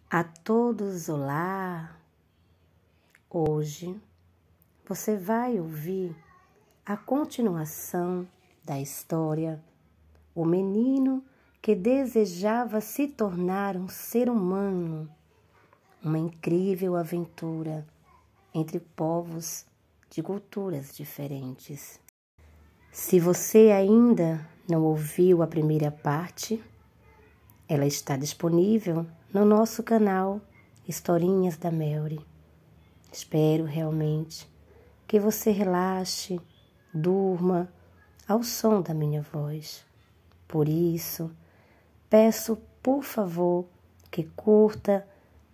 A todos, olá! Hoje você vai ouvir a continuação da história O Menino que Desejava Se Tornar um Ser Humano, uma incrível aventura entre povos de culturas diferentes. Se você ainda não ouviu a primeira parte, ela está disponível no nosso canal Historinhas da Melry. Espero realmente que você relaxe, durma ao som da minha voz. Por isso, peço, por favor, que curta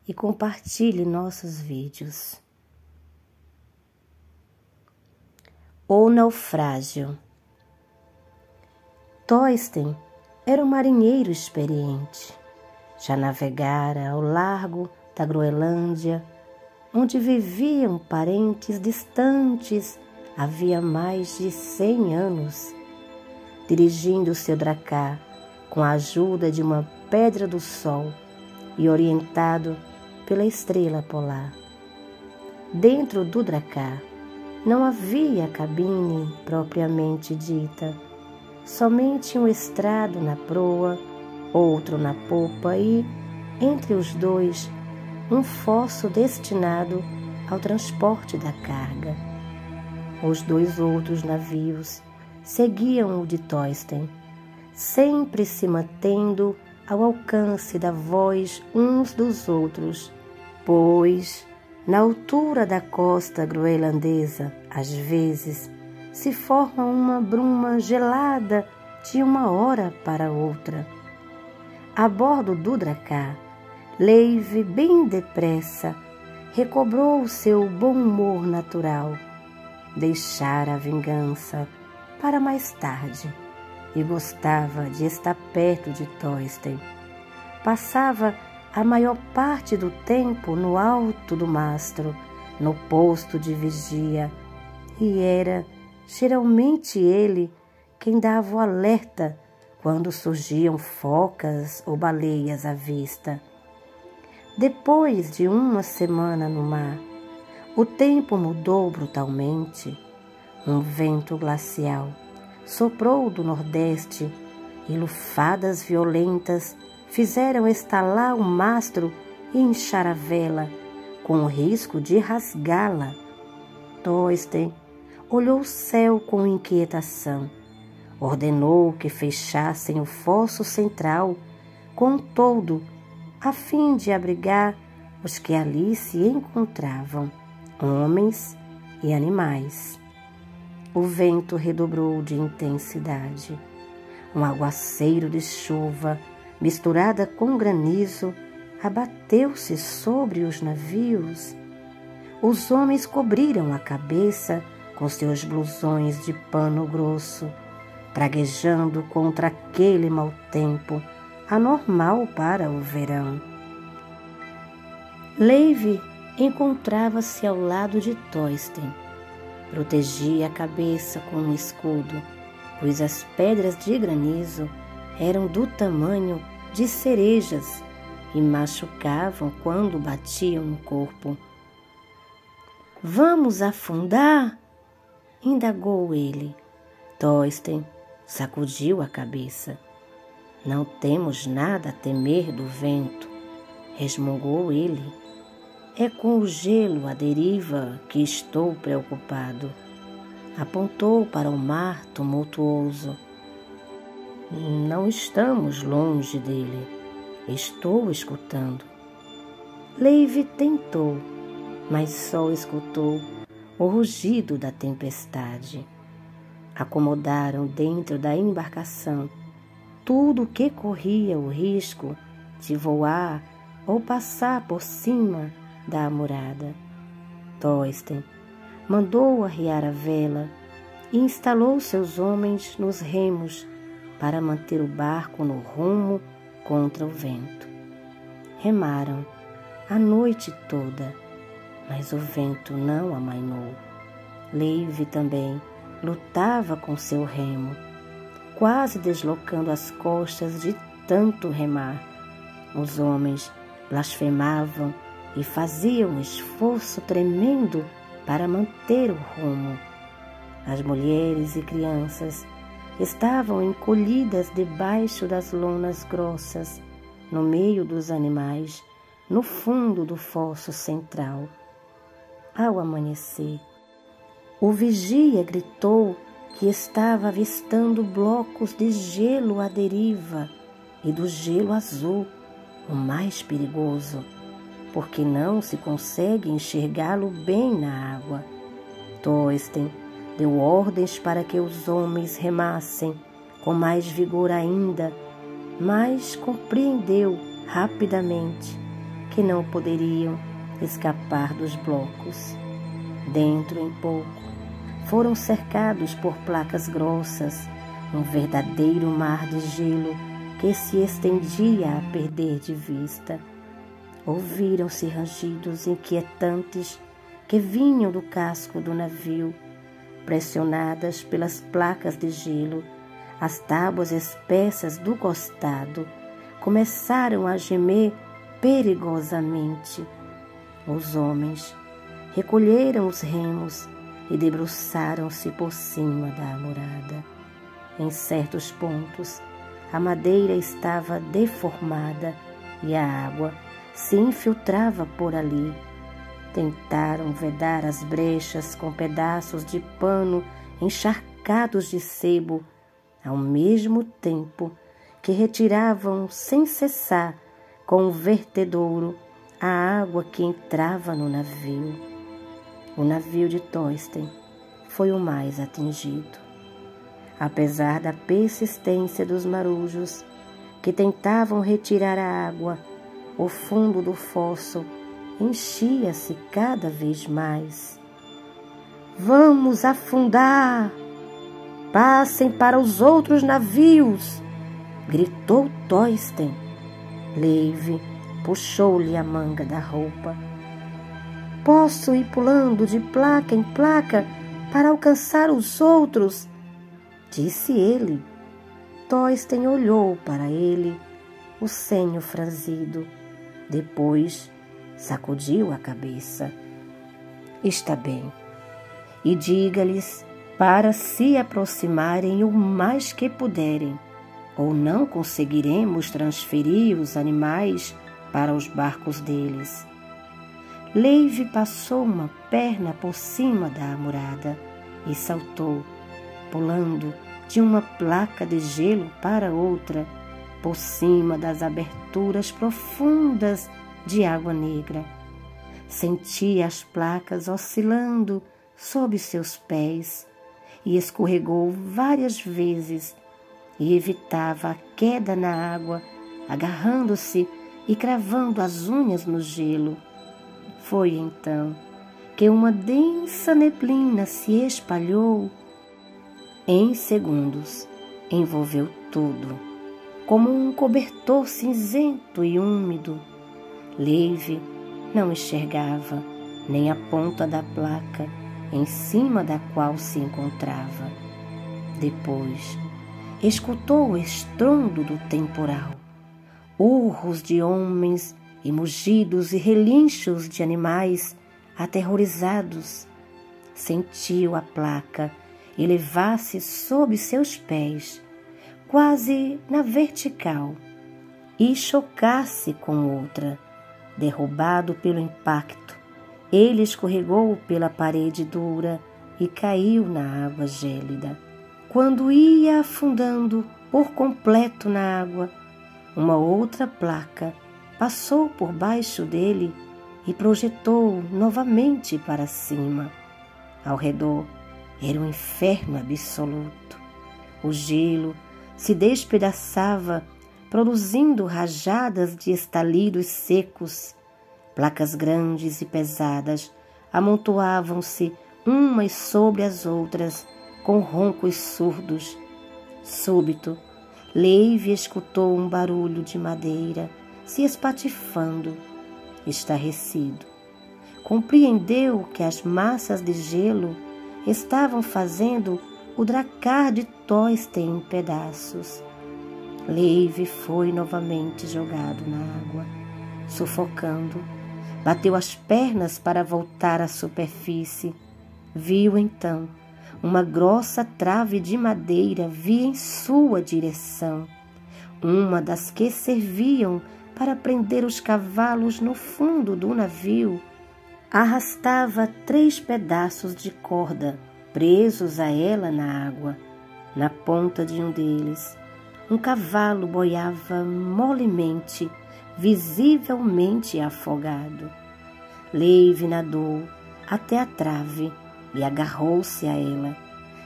e compartilhe nossos vídeos. O Naufrágio. Thorsten era um marinheiro experiente. Já navegara ao largo da Groenlândia, onde viviam parentes distantes havia mais de 100 anos, dirigindo seu dracá com a ajuda de uma pedra do sol e orientado pela estrela polar. Dentro do dracá não havia cabine propriamente dita, somente um estrado na proa, outro na popa e, entre os dois, um fosso destinado ao transporte da carga. Os dois outros navios seguiam o de Thorsten, sempre se mantendo ao alcance da voz uns dos outros, pois, na altura da costa groenlandesa, às vezes, se forma uma bruma gelada de uma hora para outra. A bordo do dracá, Leif, bem depressa, recobrou o seu bom humor natural. Deixara a vingança para mais tarde e gostava de estar perto de Thorsten. Passava a maior parte do tempo no alto do mastro, no posto de vigia, e era geralmente ele quem dava o alerta quando surgiam focas ou baleias à vista. Depois de uma semana no mar, o tempo mudou brutalmente. Um vento glacial soprou do nordeste e lufadas violentas fizeram estalar o mastro e inchar a vela, com o risco de rasgá-la. Thorsten olhou o céu com inquietação. Ordenou que fechassem o fosso central com um toldo, a fim de abrigar os que ali se encontravam, homens e animais. O vento redobrou de intensidade. Um aguaceiro de chuva, misturada com granizo, abateu-se sobre os navios. Os homens cobriram a cabeça com seus blusões de pano grosso, praguejando contra aquele mau tempo, anormal para o verão. Leif encontrava-se ao lado de Thorsten. Protegia a cabeça com um escudo, pois as pedras de granizo eram do tamanho de cerejas e machucavam quando batiam no corpo. "Vamos afundar?" indagou ele. Thorsten sacudiu a cabeça. "Não temos nada a temer do vento", resmungou ele. "É com o gelo à deriva que estou preocupado." Apontou para o mar tumultuoso. "Não estamos longe dele. Estou escutando." Leif tentou, mas só escutou o rugido da tempestade. Acomodaram dentro da embarcação tudo o que corria o risco de voar ou passar por cima da amurada. Thorsten mandou arriar a vela e instalou seus homens nos remos para manter o barco no rumo contra o vento. Remaram a noite toda, mas o vento não amainou. Leif também lutava com seu remo, quase deslocando as costas de tanto remar. Os homens blasfemavam e faziam um esforço tremendo para manter o rumo. As mulheres e crianças estavam encolhidas debaixo das lonas grossas, no meio dos animais, no fundo do fosso central. Ao amanhecer, o vigia gritou que estava avistando blocos de gelo à deriva e do gelo azul, o mais perigoso, porque não se consegue enxergá-lo bem na água. Thorsten deu ordens para que os homens remassem com mais vigor ainda, mas compreendeu rapidamente que não poderiam escapar dos blocos. Dentro em pouco, foram cercados por placas grossas, um verdadeiro mar de gelo que se estendia a perder de vista. Ouviram-se rangidos inquietantes que vinham do casco do navio. Pressionadas pelas placas de gelo, as tábuas espessas do costado começaram a gemer perigosamente. Os homens recolheram os remos e debruçaram-se por cima da amurada. Em certos pontos, a madeira estava deformada e a água se infiltrava por ali. Tentaram vedar as brechas com pedaços de pano encharcados de sebo, ao mesmo tempo que retiravam sem cessar com o vertedouro a água que entrava no navio. O navio de Thorsten foi o mais atingido. Apesar da persistência dos marujos, que tentavam retirar a água, o fundo do fosso enchia-se cada vez mais. "Vamos afundar! Passem para os outros navios!" gritou Thorsten. Leive puxou-lhe a manga da roupa. "Posso ir pulando de placa em placa para alcançar os outros?" disse ele. Thorsten olhou para ele, o senho franzido. Depois sacudiu a cabeça. "Está bem. E diga-lhes para se aproximarem o mais que puderem, ou não conseguiremos transferir os animais para os barcos deles." Leive passou uma perna por cima da amurada e saltou, pulando de uma placa de gelo para outra, por cima das aberturas profundas de água negra. Sentia as placas oscilando sob seus pés e escorregou várias vezes e evitava a queda na água, agarrando-se e cravando as unhas no gelo. Foi então que uma densa neblina se espalhou. Em segundos, envolveu tudo, como um cobertor cinzento e úmido. Leive não enxergava nem a ponta da placa em cima da qual se encontrava. Depois, escutou o estrondo do temporal, urros de homens e mugidos e relinchos de animais aterrorizados. Sentiu a placa elevar-se sob seus pés, quase na vertical, e chocar-se com outra. Derrubado pelo impacto, ele escorregou pela parede dura e caiu na água gélida. Quando ia afundando por completo na água, uma outra placa passou por baixo dele e projetou novamente para cima. Ao redor era um inferno absoluto. O gelo se despedaçava, produzindo rajadas de estalidos secos. Placas grandes e pesadas amontoavam-se umas sobre as outras com roncos surdos. Súbito, Leive escutou um barulho de madeira se espatifando. Estarrecido, compreendeu que as massas de gelo estavam fazendo o dracar de Thorsten em pedaços. Leive foi novamente jogado na água, sufocando. Bateu as pernas para voltar à superfície. Viu então uma grossa trave de madeira vir em sua direção, uma das que serviam para prender os cavalos no fundo do navio. Arrastava 3 pedaços de corda presos a ela na água. Na ponta de um deles, um cavalo boiava molemente, visivelmente afogado. Leive nadou até a trave e agarrou-se a ela,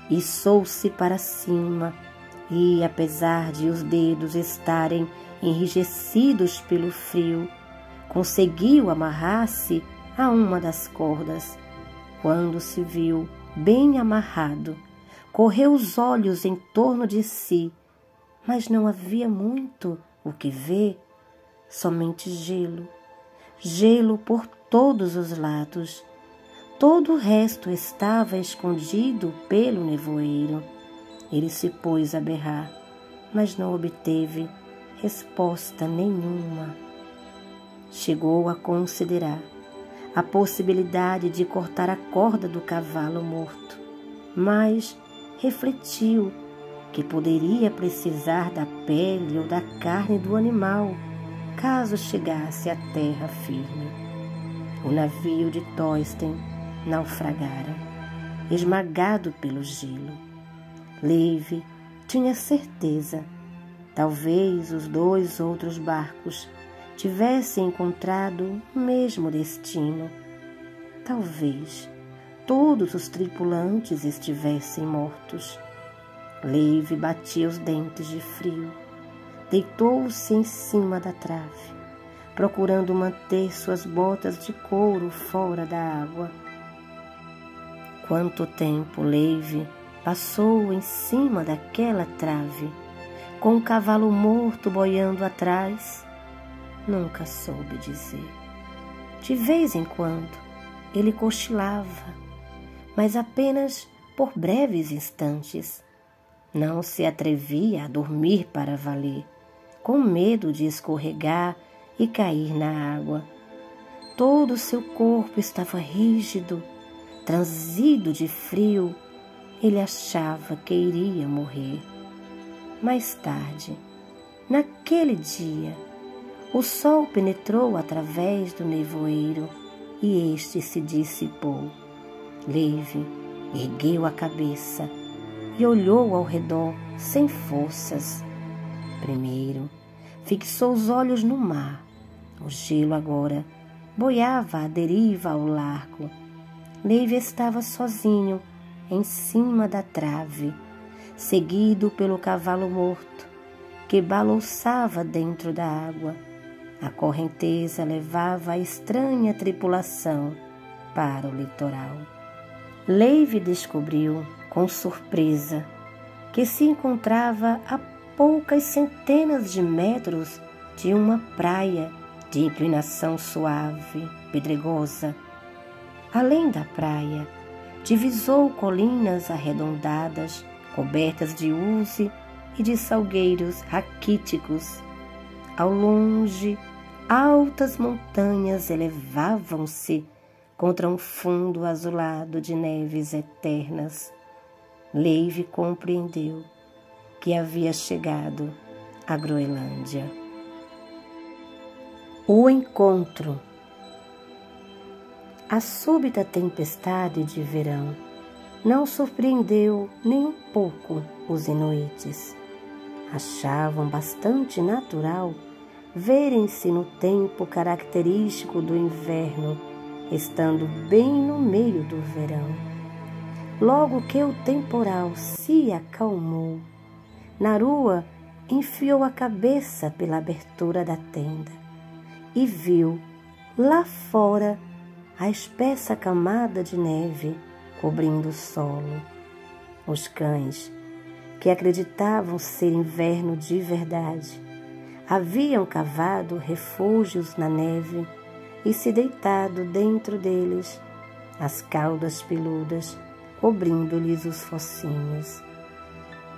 içou-se para cima e, apesar de os dedos estarem enrijecidos pelo frio, conseguiu amarrar-se a uma das cordas. Quando se viu bem amarrado, correu os olhos em torno de si, mas não havia muito o que ver, somente gelo, gelo por todos os lados. Todo o resto estava escondido pelo nevoeiro. Ele se pôs a berrar, mas não obteve resposta nenhuma. Chegou a considerar a possibilidade de cortar a corda do cavalo morto, mas refletiu que poderia precisar da pele ou da carne do animal caso chegasse à terra firme. O navio de Thorsten naufragara, esmagado pelo gelo. Leive tinha certeza. Talvez os 2 outros barcos tivessem encontrado o mesmo destino. Talvez todos os tripulantes estivessem mortos. Leive batia os dentes de frio. Deitou-se em cima da trave, procurando manter suas botas de couro fora da água. Quanto tempo Leive passou em cima daquela trave, com o cavalo morto boiando atrás? Nunca soube dizer. De vez em quando ele cochilava, mas apenas por breves instantes. Não se atrevia a dormir para valer, com medo de escorregar e cair na água. Todo o seu corpo estava rígido, transido de frio. Ele achava que iria morrer. Mais tarde, naquele dia, o sol penetrou através do nevoeiro e este se dissipou. Leive ergueu a cabeça e olhou ao redor sem forças. Primeiro, fixou os olhos no mar. O gelo agora boiava à deriva ao largo. Leive estava sozinho em cima da trave, seguido pelo cavalo morto, que balouçava dentro da água. A correnteza levava a estranha tripulação para o litoral. Leive descobriu, com surpresa, que se encontrava a poucas centenas de metros de uma praia de inclinação suave, pedregosa. Além da praia, divisou colinas arredondadas, cobertas de uze e de salgueiros raquíticos. Ao longe, altas montanhas elevavam-se contra um fundo azulado de neves eternas. Leive compreendeu que havia chegado à Groenlândia. O encontro. A súbita tempestade de verão não surpreendeu nem um pouco os inuites. Achavam bastante natural verem-se no tempo característico do inverno, estando bem no meio do verão. Logo que o temporal se acalmou, Narua enfiou a cabeça pela abertura da tenda e viu lá fora a espessa camada de neve cobrindo o solo. Os cães, que acreditavam ser inverno de verdade, haviam cavado refúgios na neve e se deitado dentro deles, as caudas peludas cobrindo-lhes os focinhos.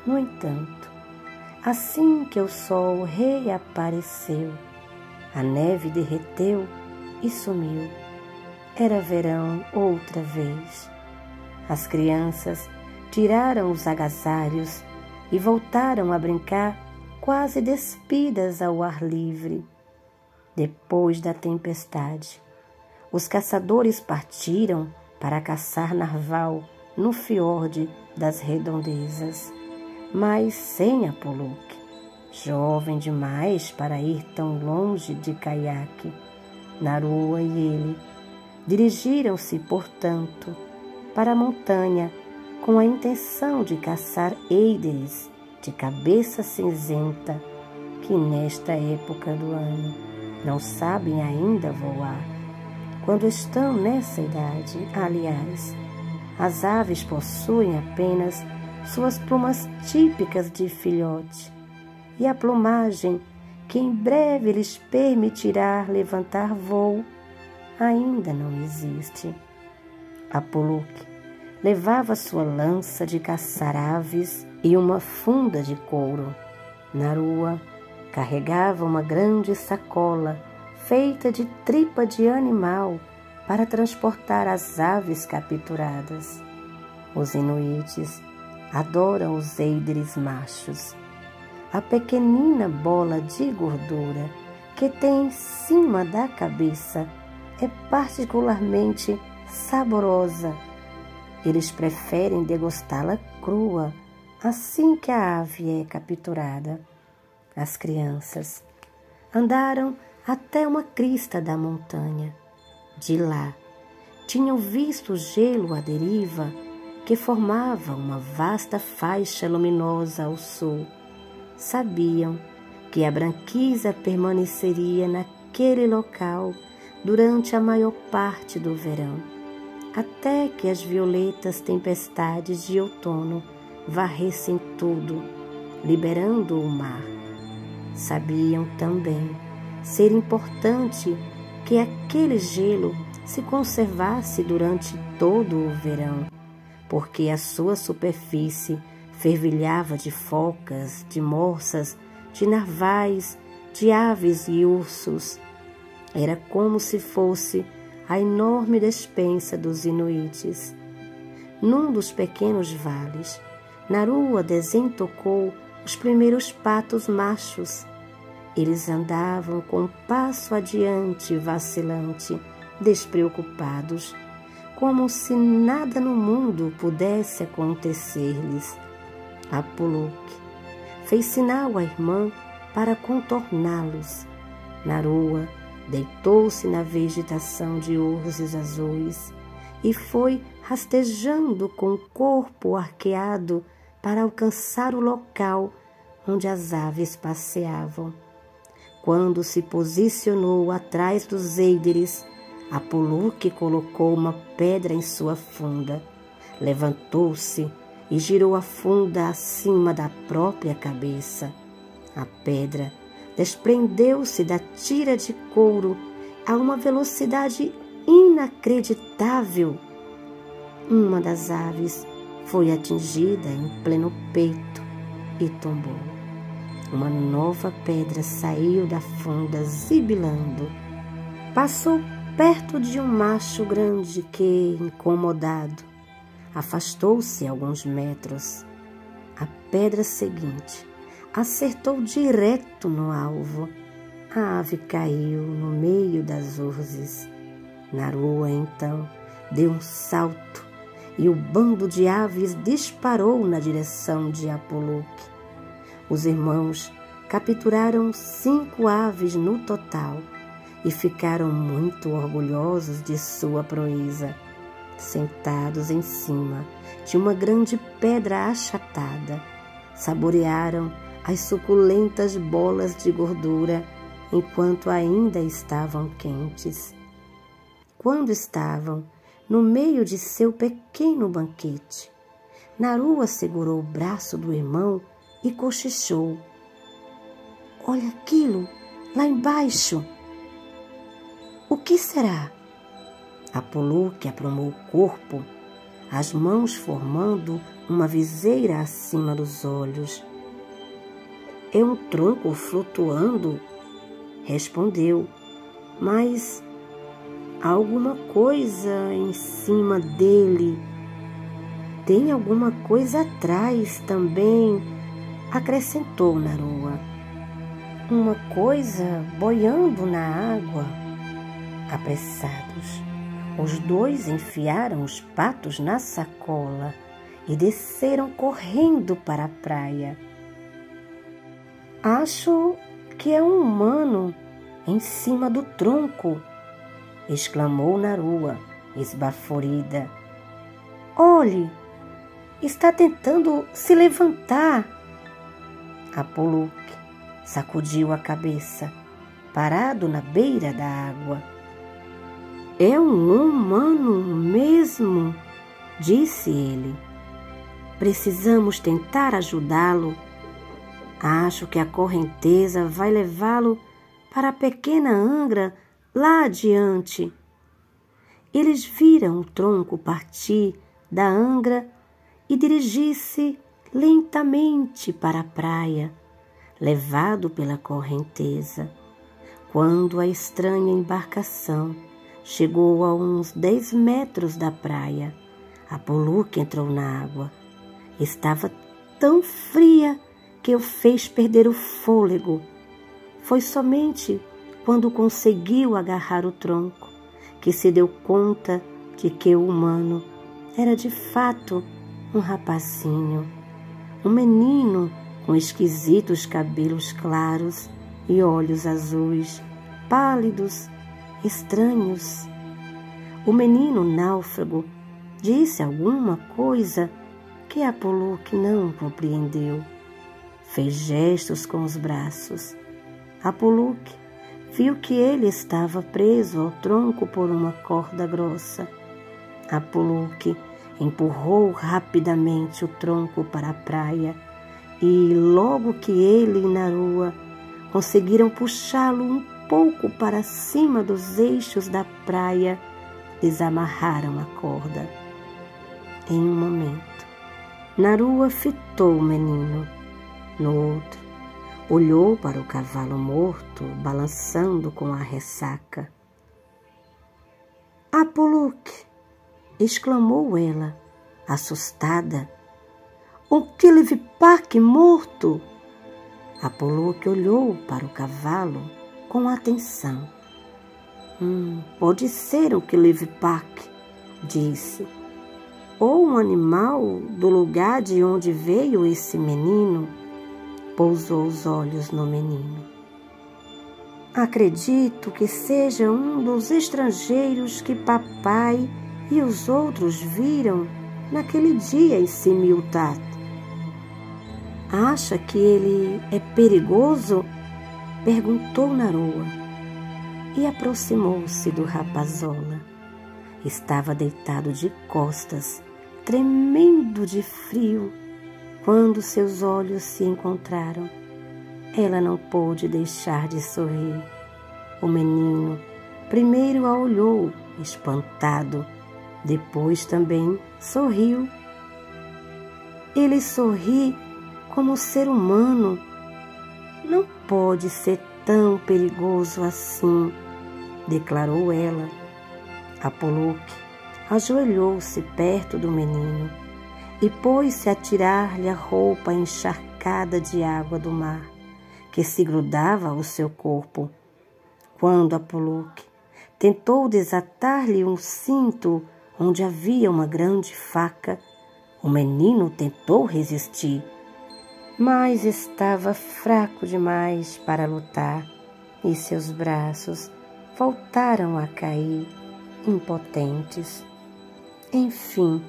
No entanto, assim que o sol reapareceu, A neve derreteu e sumiu. Era verão outra vez. As crianças tiraram os agasalhos e voltaram a brincar quase despidas ao ar livre. Depois da tempestade, os caçadores partiram para caçar narval no fiorde das redondezas, mas sem Apoluk, jovem demais para ir tão longe de caiaque. Narua e ele dirigiram-se, portanto, para a montanha com a intenção de caçar eiders de cabeça cinzenta que nesta época do ano não sabem ainda voar. Quando estão nessa idade, aliás, as aves possuem apenas suas plumas típicas de filhote e a plumagem que em breve lhes permitirá levantar voo ainda não existe. Apoluk levava sua lança de caçar aves e uma funda de couro. Narua carregava uma grande sacola feita de tripa de animal para transportar as aves capturadas. Os inuites adoram os eiders machos. A pequenina bola de gordura que tem em cima da cabeça é particularmente saborosa. Eles preferem degustá-la crua assim que a ave é capturada. As crianças andaram até uma crista da montanha. De lá, tinham visto o gelo à deriva que formava uma vasta faixa luminosa ao sul. Sabiam que a branquiza permaneceria naquele local durante a maior parte do verão, até que as violentas tempestades de outono varressem tudo, liberando o mar. Sabiam também ser importante que aquele gelo se conservasse durante todo o verão, porque a sua superfície fervilhava de focas, de morsas, de narvais, de aves e ursos. Era como se fosse a enorme despensa dos inuites. Num dos pequenos vales, Narua desentocou os primeiros patos machos. Eles andavam com um passo adiante vacilante, despreocupados, como se nada no mundo pudesse acontecer-lhes. Apoluk fez sinal à irmã para contorná-los. Narua deitou-se na vegetação de urzes azuis e foi rastejando com o corpo arqueado para alcançar o local onde as aves passeavam. Quando se posicionou atrás dos eiders, Apoluk colocou uma pedra em sua funda, levantou-se e girou a funda acima da própria cabeça. A pedra desprendeu-se da tira de couro a uma velocidade inacreditável. Uma das aves foi atingida em pleno peito e tombou. Uma nova pedra saiu da funda zibilando. Passou perto de um macho grande que, incomodado, afastou-se alguns metros. A pedra seguinte acertou direto no alvo. A ave caiu no meio das urzes. Narua, então, deu um salto e o bando de aves disparou na direção de Apoluk. Os irmãos capturaram 5 aves no total e ficaram muito orgulhosos de sua proeza. Sentados em cima de uma grande pedra achatada, saborearam as suculentas bolas de gordura enquanto ainda estavam quentes. Quando estavam no meio de seu pequeno banquete, Narua segurou o braço do irmão e cochichou: "Olha aquilo, lá embaixo!" "O que será?" Apoluk aprumou o corpo, as mãos formando uma viseira acima dos olhos. "É um tronco flutuando", respondeu: mas há alguma coisa em cima dele. Tem alguma coisa atrás também, acrescentou Narua. Uma coisa boiando na água. Apressados, os dois enfiaram os patos na sacola e desceram correndo para a praia. Acho que é um humano em cima do tronco, exclamou Narua, esbaforida. Olhe, está tentando se levantar. Apoluque sacudiu a cabeça, parado na beira da água. É um humano mesmo, disse ele. Precisamos tentar ajudá-lo. Acho que a correnteza vai levá-lo para a pequena angra lá adiante. Eles viram o tronco partir da angra e dirigir-se lentamente para a praia, levado pela correnteza. Quando a estranha embarcação chegou a uns 10 metros da praia, Apoluque entrou na água. Estava tão fria que o fez perder o fôlego. Foi somente quando conseguiu agarrar o tronco que se deu conta de que o humano era de fato um rapazinho, um menino com esquisitos cabelos claros e olhos azuis, pálidos, estranhos. O menino náufrago disse alguma coisa que Apoluque não compreendeu. Fez gestos com os braços. Apoluque viu que ele estava preso ao tronco por uma corda grossa. Apoluque empurrou rapidamente o tronco para a praia e, logo que ele e Narua conseguiram puxá-lo um pouco para cima dos eixos da praia, desamarraram a corda. Em um momento, Narua fitou o menino. No outro, olhou para o cavalo morto, balançando com a ressaca. Apoluque! Exclamou ela, assustada. Um Kilivipak morto! Apoluque olhou para o cavalo com atenção. Pode ser um Kilivipak, disse. Ou um animal do lugar de onde veio esse menino. Pousou os olhos no menino. Acredito que seja um dos estrangeiros que papai e os outros viram naquele dia em Similtat. Acha que ele é perigoso? Perguntou Narua e aproximou-se do rapazola. Estava deitado de costas, tremendo de frio. Quando seus olhos se encontraram, ela não pôde deixar de sorrir. O menino primeiro a olhou, espantado, depois também sorriu. Ele sorri como ser humano. Não pode ser tão perigoso assim, declarou ela. Apoluque ajoelhou-se perto do menino e pôs-se a tirar-lhe a roupa encharcada de água do mar, que se grudava ao seu corpo. Quando Apoluque tentou desatar-lhe um cinto onde havia uma grande faca, o menino tentou resistir, mas estava fraco demais para lutar e seus braços voltaram a cair, impotentes. Enfim,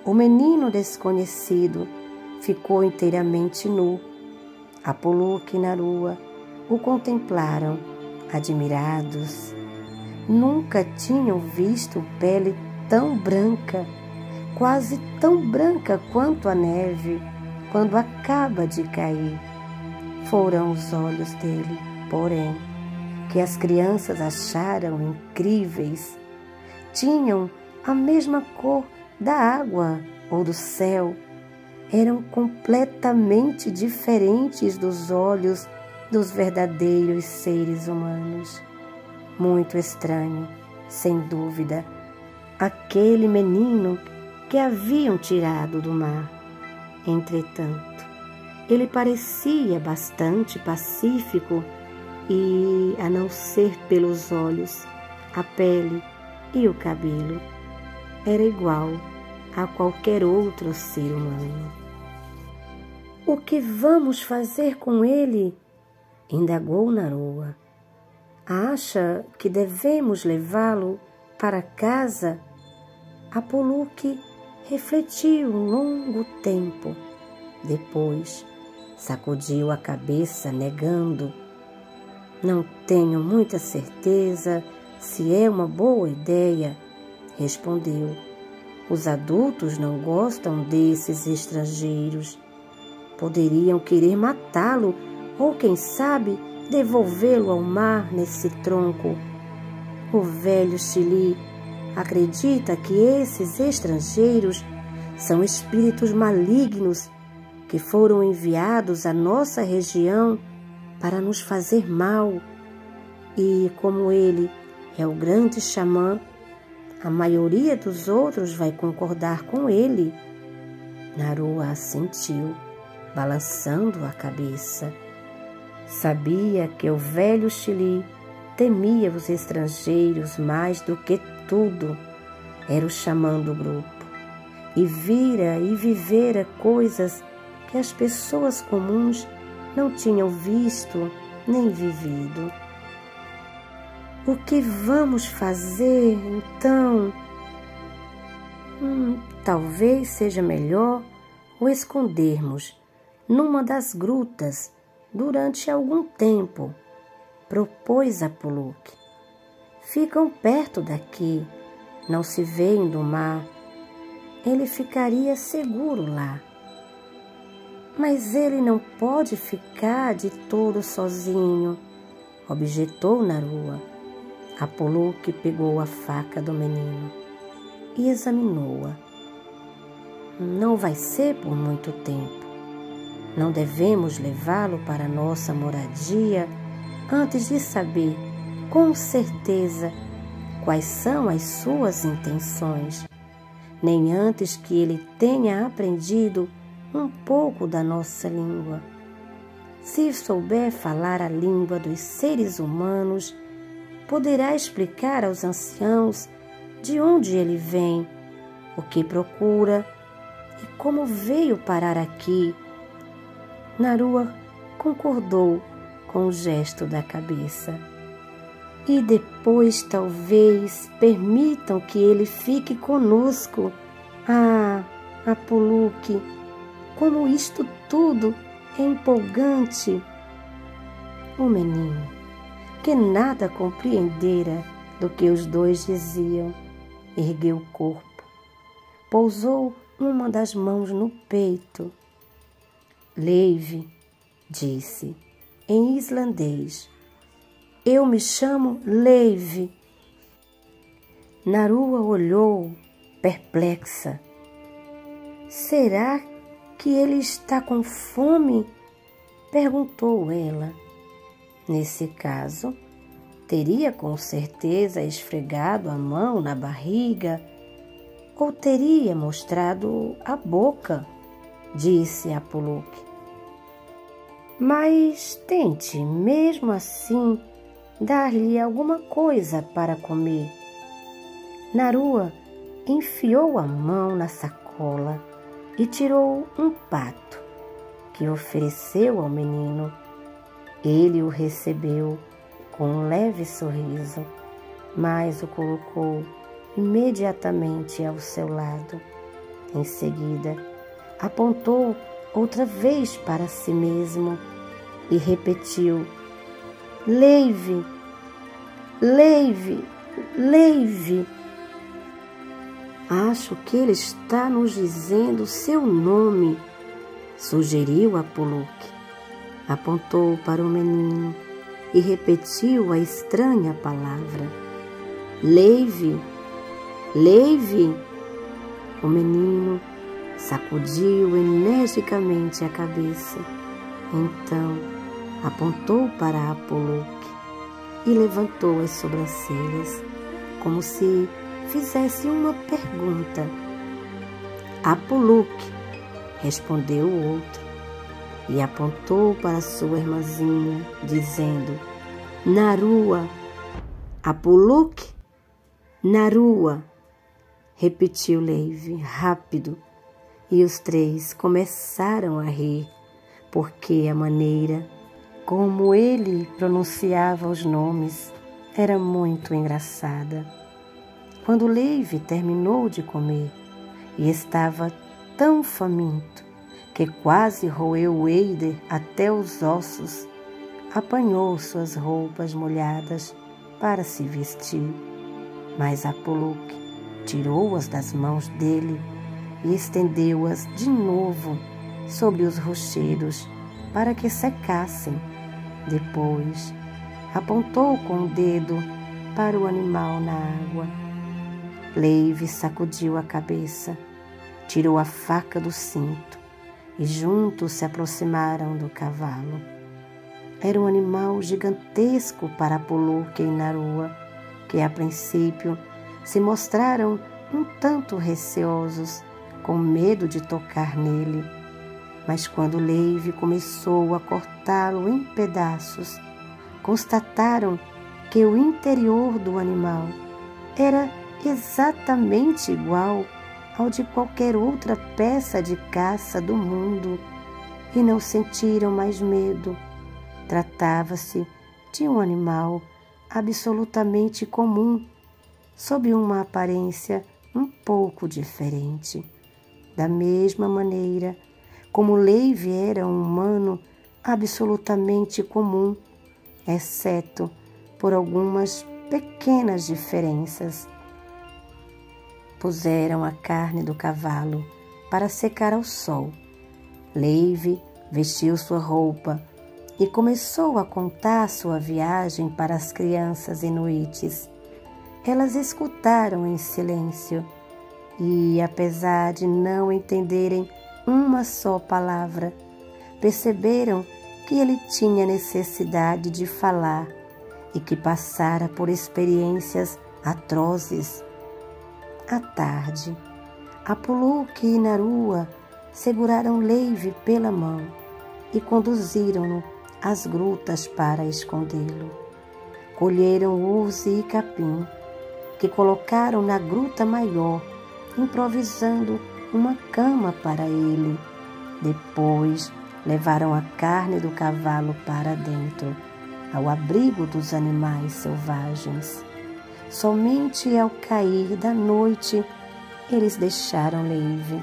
o menino desconhecido ficou inteiramente nu. Apoluque e Narua o contemplaram, admirados. Nunca tinham visto pele tão branca, quase tão branca quanto a neve, quando acaba de cair. Foram os olhos dele, porém, que as crianças acharam incríveis. Tinham a mesma cor da água ou do céu. Eram completamente diferentes dos olhos dos verdadeiros seres humanos. Muito estranho, sem dúvida, aquele menino que haviam tirado do mar. Entretanto, ele parecia bastante pacífico e, a não ser pelos olhos, a pele e o cabelo, era igual a qualquer outro ser humano. O que vamos fazer com ele? Indagou Narua. Acha que devemos levá-lo para casa? Apoluque refletiu um longo tempo. Depois, sacudiu a cabeça, negando. Não tenho muita certeza se é uma boa ideia, respondeu. Os adultos não gostam desses estrangeiros. Poderiam querer matá-lo ou, quem sabe, devolvê-lo ao mar nesse tronco. O velho Chili acredita que esses estrangeiros são espíritos malignos que foram enviados à nossa região para nos fazer mal. E, como ele é o grande xamã, a maioria dos outros vai concordar com ele. Narua assentiu, balançando a cabeça. Sabia que o velho Chili temia os estrangeiros mais do que tudo. Era o xamã do grupo e vira e vivera coisas que as pessoas comuns não tinham visto nem vivido. O que vamos fazer, então? Talvez seja melhor o escondermos numa das grutas durante algum tempo, propôs Apoluque. Ficam perto daqui, não se veem do mar. Ele ficaria seguro lá. Mas ele não pode ficar de todo sozinho, objetou Narua. Apoluque pegou a faca do menino e examinou-a. Não vai ser por muito tempo. Não devemos levá-lo para nossa moradia antes de saber com certeza quais são as suas intenções, nem antes que ele tenha aprendido um pouco da nossa língua. Se souber falar a língua dos seres humanos, poderá explicar aos anciãos de onde ele vem, o que procura e como veio parar aqui. Narua concordou com o gesto da cabeça. E depois talvez permitam que ele fique conosco. Ah, Apoluque, como isto tudo é empolgante! O menino, que nada compreendera do que os dois diziam, ergueu o corpo, pousou uma das mãos no peito. Leive, disse, em islandês. Eu me chamo Leive. Narua olhou, perplexa. Será que ele está com fome? Perguntou ela. Nesse caso, teria com certeza esfregado a mão na barriga ou teria mostrado a boca, disse Apoluque. Mas tente, mesmo assim, dar-lhe alguma coisa para comer. Narua enfiou a mão na sacola e tirou um pato, que ofereceu ao menino. Ele o recebeu com um leve sorriso, mas o colocou imediatamente ao seu lado. Em seguida, apontou outra vez para si mesmo e repetiu: Leive, Leive, Leive. Acho que ele está nos dizendo seu nome, sugeriu Apoluque. Apontou para o menino e repetiu a estranha palavra. Leive, Leive. O menino sacudiu energicamente a cabeça. Então apontou para Apoluque e levantou as sobrancelhas, como se fizesse uma pergunta. Apoluque, respondeu o outro, e apontou para sua irmãzinha, dizendo: Narua. Apoluque, Narua, repetiu Leive, rápido, e os três começaram a rir, porque a maneira como ele pronunciava os nomes era muito engraçada. Quando Leive terminou de comer e estava tão faminto que quase roeu o Eider até os ossos, apanhou suas roupas molhadas para se vestir. Mas Apoluque tirou-as das mãos dele e estendeu-as de novo sobre os rochedos para que secassem. Depois, apontou com o dedo para o animal na água. Leive sacudiu a cabeça, tirou a faca do cinto e juntos se aproximaram do cavalo. Era um animal gigantesco para Apoluque e Narua, que a princípio se mostraram um tanto receosos, com medo de tocar nele. Mas quando Leive começou a cortá-lo em pedaços, constataram que o interior do animal era exatamente igual ao de qualquer outra peça de caça do mundo e não sentiram mais medo. Tratava-se de um animal absolutamente comum, sob uma aparência um pouco diferente. Da mesma maneira como Leive era um humano absolutamente comum, exceto por algumas pequenas diferenças. Puseram a carne do cavalo para secar ao sol. Leive vestiu sua roupa e começou a contar sua viagem para as crianças inuites. Elas escutaram em silêncio e, apesar de não entenderem uma só palavra, perceberam que ele tinha necessidade de falar e que passara por experiências atrozes. À tarde, Apoluque e Narua seguraram Leive pela mão e conduziram-no às grutas para escondê-lo. Colheram urze e capim, que colocaram na gruta maior, improvisando uma cama para ele. Depois levaram a carne do cavalo para dentro, ao abrigo dos animais selvagens. Somente ao cair da noite eles deixaram Leive,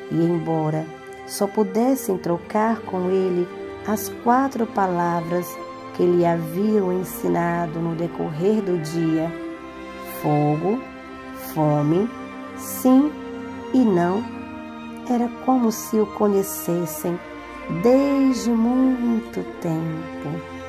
e embora só pudessem trocar com ele as 4 palavras que lhe haviam ensinado no decorrer do dia: fogo, fome, sim e não, era como se o conhecessem desde muito tempo.